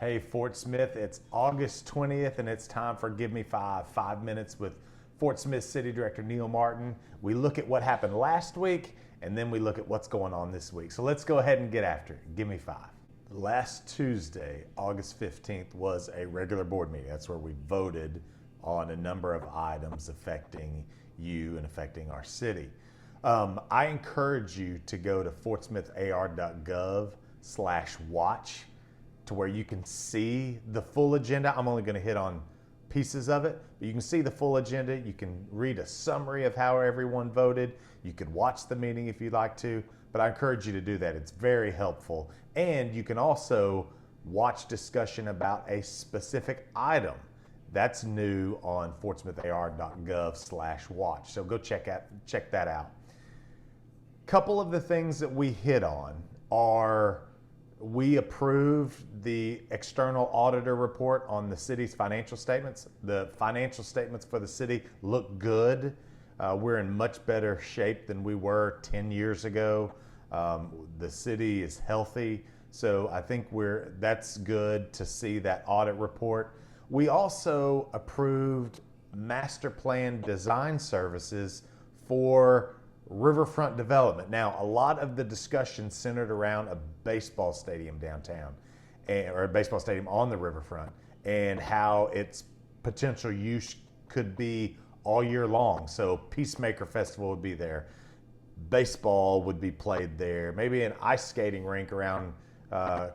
Hey, Fort Smith, it's August 20th and it's time for Give Me 5 minutes with Fort Smith City Director Neil Martin. We look at what happened last week and then we look at what's going on this week. So let's go ahead and get after it. Give me 5. Last Tuesday, August 15th, was a regular board meeting. That's where we voted on a number of items affecting you and affecting our city. I encourage you to go to fortsmithar.gov/watch to where you can see the full agenda. I'm only going to hit on pieces of it, but you can see the full agenda. You can read a summary of how everyone voted. You could watch the meeting if you'd like to, but I encourage you to do that. It's very helpful. And you can also watch discussion about a specific item. That's new on fortsmithar.gov/watch. So go check that out. Couple of the things that we hit on are we approved the external auditor report on the city's financial statements. The financial statements for the city look good. We're in much better shape than we were 10 years ago. The city is healthy, so I think that's good to see that audit report. We also approved Masterplan design services for Riverfront development. Now, a lot of the discussion centered around a baseball stadium downtown, or a baseball stadium on the riverfront, and how its potential use could be all year long. So Peacemaker Festival would be there, baseball would be played there, maybe an ice skating rink around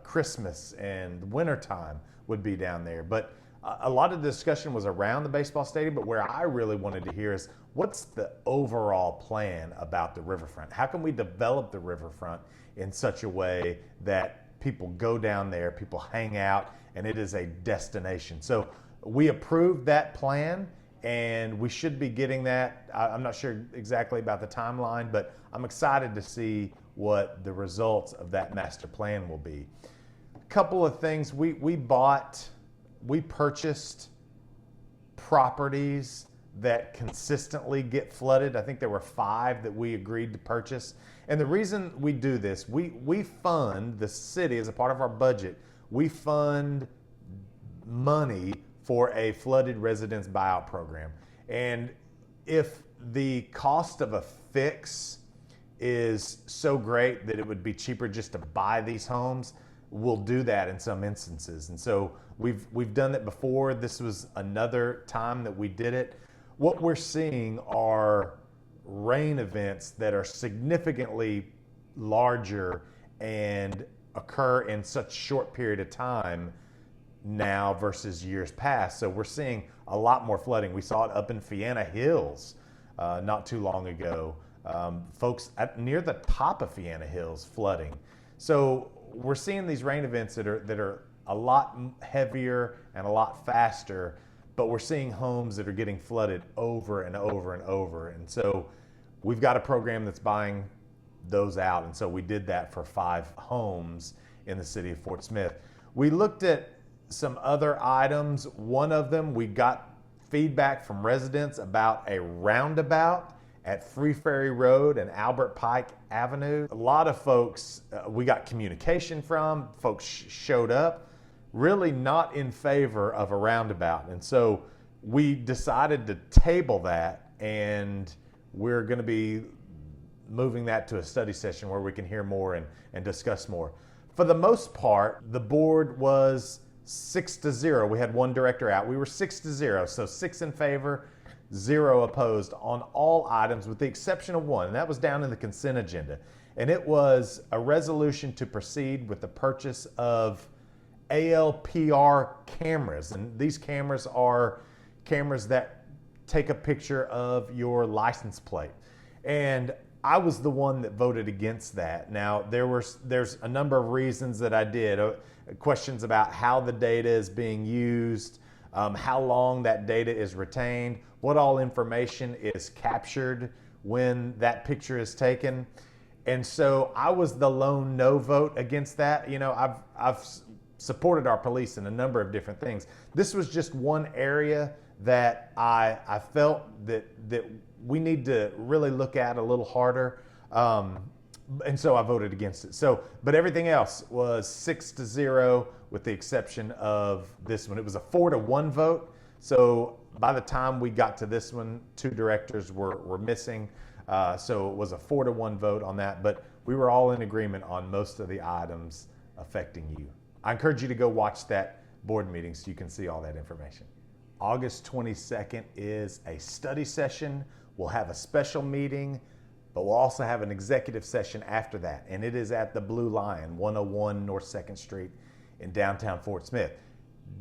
Christmas and wintertime would be down there. But a lot of the discussion was around the baseball stadium, but where I really wanted to hear is what's the overall plan about the riverfront? How can we develop the riverfront in such a way that people go down there, people hang out, and it is a destination? So we approved that plan, and we should be getting that. I'm not sure exactly about the timeline, but I'm excited to see what the results of that master plan will be. A couple of things. We purchased properties that consistently get flooded. I think there were 5 that we agreed to purchase. And the reason we do this, we fund, the city as a part of our budget, we fund money for a flooded residence buyout program. And if the cost of a fix is so great that it would be cheaper just to buy these homes, we'll do that in some instances. And so we've done that before. This was another time that we did it. What we're seeing are rain events that are significantly larger and occur in such short period of time now versus years past. So we're seeing a lot more flooding. We saw it up in Fianna Hills not too long ago. Folks near the top of Fianna Hills flooding. So we're seeing these rain events that are a lot heavier and a lot faster, but we're seeing homes that are getting flooded over and over and over. And so we've got a program that's buying those out. And so we did that for 5 homes in the city of Fort Smith. We looked at some other items. One of them, we got feedback from residents about a roundabout at Free Ferry Road and Albert Pike Avenue. A lot of folks we got communication from, folks showed up, really not in favor of a roundabout. And so we decided to table that, and we're gonna be moving that to a study session where we can hear more and discuss more. For the most part, the board was 6-0. We had one director out. We were 6-0, so 6 in favor, 0 opposed on all items with the exception of one, and that was down in the consent agenda. And it was a resolution to proceed with the purchase of ALPR cameras. And these cameras are cameras that take a picture of your license plate. And I was the one that voted against that. Now, there's a number of reasons that I did. Questions about how the data is being used, how long that data is retained, what all information is captured when that picture is taken. And so I was the lone no vote against that. You know, I've supported our police in a number of different things. This was just one area that I felt that we need to really look at a little harder. And so I voted against it. But everything else was 6-0. with the exception of this one. It was a 4-1 vote. So by the time we got to this one, 2 directors were missing. So it was a 4-1 vote on that, but we were all in agreement on most of the items affecting you. I encourage you to go watch that board meeting so you can see all that information. August 22nd is a study session. We'll have a special meeting, but we'll also have an executive session after that, and it is at the Blue Lion, 101 North 2nd Street in downtown Fort Smith.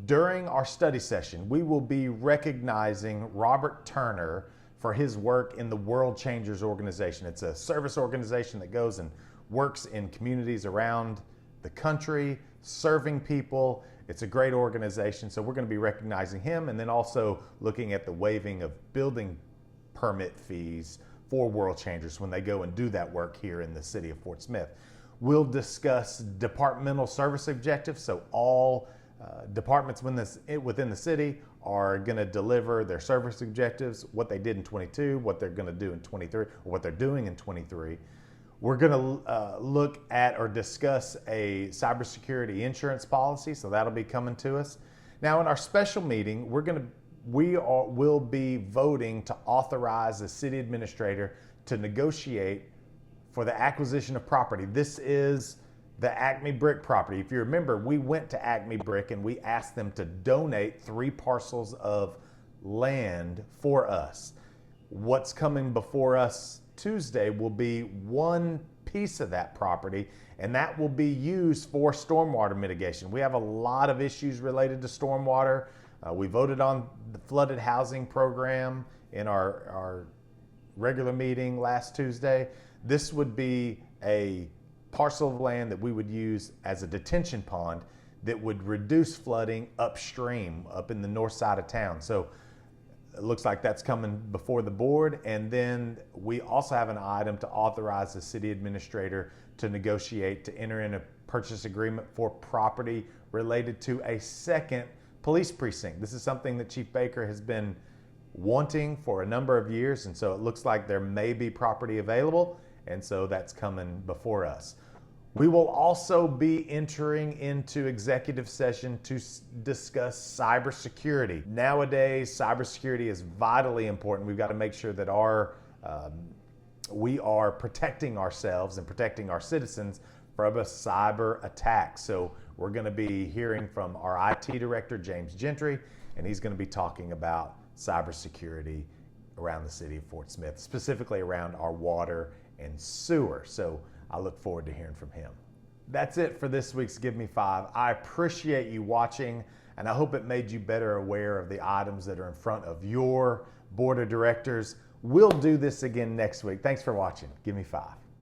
During our study session, we will be recognizing Robert Turner for his work in the World Changers organization. It's a service organization that goes and works in communities around the country, serving people. It's a great organization, so we're going to be recognizing him and then also looking at the waiving of building permit fees for World Changers when they go and do that work here in the city of Fort Smith. We'll discuss departmental service objectives, so all departments within the city are going to deliver their service objectives, what they did in 22, what they're going to do in 23, or what they're doing in 23. We're going to look at or discuss a cybersecurity insurance policy, so that'll be coming to us. Now, in our special meeting, we'll be voting to authorize the city administrator to negotiate for the acquisition of property. This is the Acme Brick property. If you remember, we went to Acme Brick and we asked them to donate 3 parcels of land for us. What's coming before us Tuesday will be one piece of that property, and that will be used for stormwater mitigation. We have a lot of issues related to stormwater. We voted on the flooded housing program in our regular meeting last Tuesday. This would be a parcel of land that we would use as a detention pond that would reduce flooding upstream, up in the north side of town. So it looks like that's coming before the board. And then we also have an item to authorize the city administrator to negotiate to enter in a purchase agreement for property related to a second police precinct. This is something that Chief Baker has been wanting for a number of years, and so it looks like there may be property available, and so that's coming before us. We will also be entering into executive session to discuss cybersecurity. Nowadays, cybersecurity is vitally important. We've got to make sure that we are protecting ourselves and protecting our citizens from a cyber attack. So we're going to be hearing from our IT director, James Gentry, and he's going to be talking about cybersecurity around the city of Fort Smith, specifically around our water and sewer. So I look forward to hearing from him. That's it for this week's Give Me 5. I appreciate you watching, and I hope it made you better aware of the items that are in front of your board of directors. We'll do this again next week. Thanks for watching. Give Me 5.